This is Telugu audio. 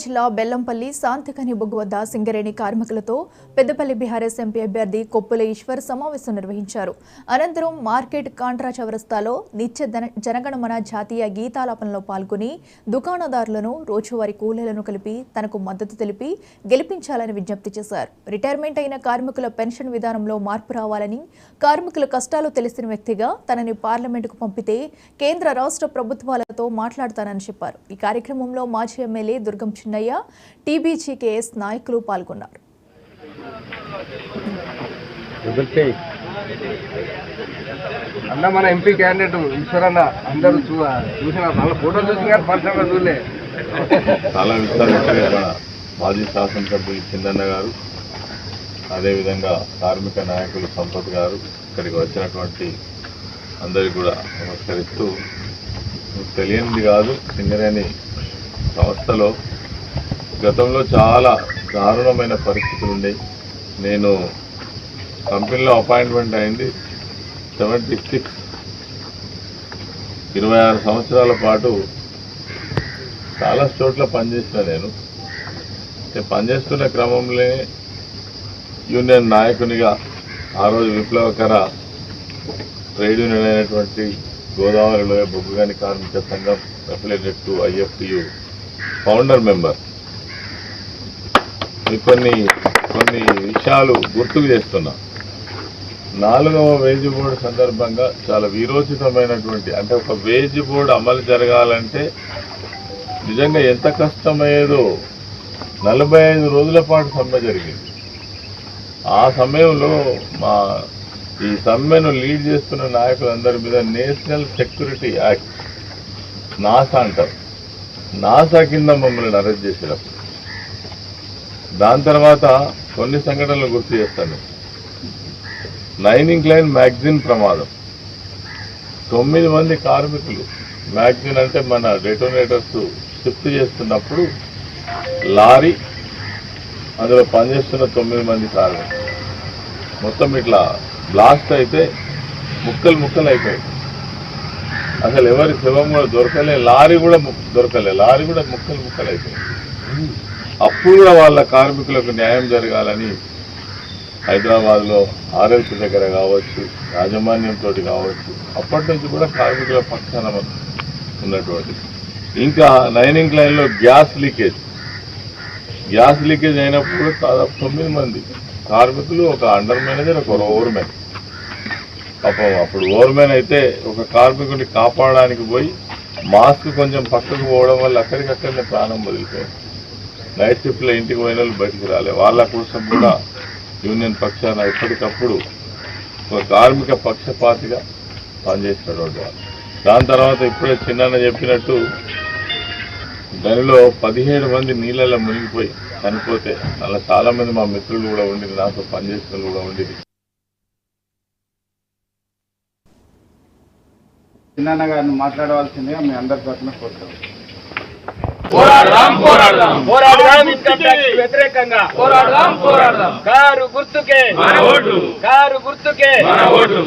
జిల్లా బెల్లంపల్లి శాంతికని బొగ్గు వద్ద సింగరేణి కార్మికులతో పెద్దపల్లి బీఆర్ఎస్ ఎంపీ అభ్యర్థి కొప్పుల ఈశ్వర్ సమావేశం నిర్వహించారు. అనంతరం మార్కెట్ కాంట్రా చౌరస్తాలో నిత్య జనగణమన జాతీయ గీతాలాపనలో పాల్గొని దుకాణదారులను రోజువారీ కూలీలను కలిపి తనకు మద్దతు తెలిపి గెలిపించాలని విజ్ఞప్తి చేశారు. రిటైర్మెంట్ అయిన కార్మికుల పెన్షన్ విధానంలో మార్పు రావాలని, కార్మికుల కష్టాలు తెలిసిన వ్యక్తిగా తనని పార్లమెంటుకు పంపితే కేంద్ర రాష్ట్ర ప్రభుత్వాలతో మాట్లాడతానని చెప్పారు. ఈ కార్యక్రమంలో మాజీ ఎమ్మెల్యే దుర్గం చిన్నయ్య, టీబీజీకేఎస్ నాయకులు పాల్గొన్నారు. అన్న మన ఎంపీ క్యాండిడేట్ ఈశ్వరన్న అందరూ చూసిన ఫోటో చూసి పర్సనల్గా చూడలే. చాలా విస్తారంగా మాజీ శాసనసభ్యులు చిందన్న గారు, అదేవిధంగా కార్మిక నాయకులు సంపత్ గారు, ఇక్కడికి వచ్చినటువంటి అందరికీ కూడా నమస్కరిస్తూ, తెలియనిది కాదు, సింగరేణి సంస్థలో గతంలో చాలా దారుణమైన పరిస్థితులు ఉండేవి. నేను కంపెనీలో అపాయింట్మెంట్ అయింది 76, 26 సంవత్సరాల పాటు చాలా చోట్ల పనిచేసిన నేను పనిచేస్తున్న క్రమంలో యూనియన్ నాయకునిగా ఆ రోజు విప్లవకర ట్రేడ్ యూనియన్ అయినటువంటి గోదావరిలో బొగ్గుగని కార్మిక సంఘం affiliated to IFTU founder member. కొన్ని విషయాలు గుర్తుకు చేస్తున్నా. 4వ వేజ్ బోర్డు సందర్భంగా చాలా వీరోచితమైనటువంటి, అంటే ఒక వేజ్ బోర్డు అమలు జరగాలంటే నిజంగా ఎంత కష్టమయ్యేదో 45 రోజుల పాటు సమ్మె జరిగింది. ఆ సమయంలో ఈ సమ్మెను లీడ్ చేస్తున్న నాయకులందరి మీద నేషనల్ సెక్యూరిటీ యాక్ట్, నాసా అంటారు, నాసా కింద మమ్మల్ని అరెస్ట్ చేసేటప్పుడు. దాని తర్వాత కొన్ని సంఘటనలు గుర్తు చేస్తాను. 9 ఇంక్లైన్ మ్యాగజైన్ ప్రమాదం, 9 మంది కార్మికులు, మ్యాగజైన్ అంటే మన డెటోనేటర్స్ షిఫ్ట్ చేస్తున్నప్పుడు లారీ, అందులో పనిచేస్తున్న 9 మంది కార్మికులు మొత్తం ఇట్లా బ్లాస్ట్ అయితే ముక్కలు అయిపోయాయి. అసలు ఎవరి శవం కూడా దొరకలే, లారీ కూడా దొరకలే, లారీ కూడా ముక్కలు అయిపోయాయి. అప్పుడు కూడా వాళ్ళ కార్మికులకు న్యాయం జరగాలని హైదరాబాద్లో RLC దగ్గర కావచ్చు, యాజమాన్యంతో కావచ్చు, అప్పటి నుంచి కూడా కార్మికుల పక్షాన ఉన్నటువంటి. ఇంకా 9 ఇంక్లైన్లో గ్యాస్ లీకేజ్ అయినప్పుడు దాదాపు 9 మంది కార్మికులు, ఒక అండర్ మేనేజర్, ఒక ఓవర్మెన్. పాపం అప్పుడు ఓవర్మెన్ అయితే ఒక కార్మికుడిని కాపాడడానికి పోయి మాస్క్ కొంచెం పక్కకు పోవడం వల్ల అక్కడికక్కడనే ప్రాణం వదిలిపోయింది. నైట్ షిఫ్ట్లో ఇంటికి పోయిన వాళ్ళు బయటికి రాలే. వాళ్ళ కోసం కూడా యూనియన్ పక్షాన ఎప్పటికప్పుడు ఒక కార్మిక పక్షపాతిగా పనిచేసినటువంటి వాళ్ళు. దాని తర్వాత ఇప్పుడే చిన్న చెప్పినట్టు దానిలో 17 మంది నీళ్ళలో మునిగిపోయి చనిపోతే అలా చాలామంది మా మిత్రులు కూడా ఉండేది, నాతో పనిచేసిన కూడా ఉండేది. చిన్న గారిని మాట్లాడవలసిందిగా మీ అందరి తరఫున కోరుతాం. వ్యతిరేకంగా పోరాడదాం. కారు గుర్తుకే మన ఓటు.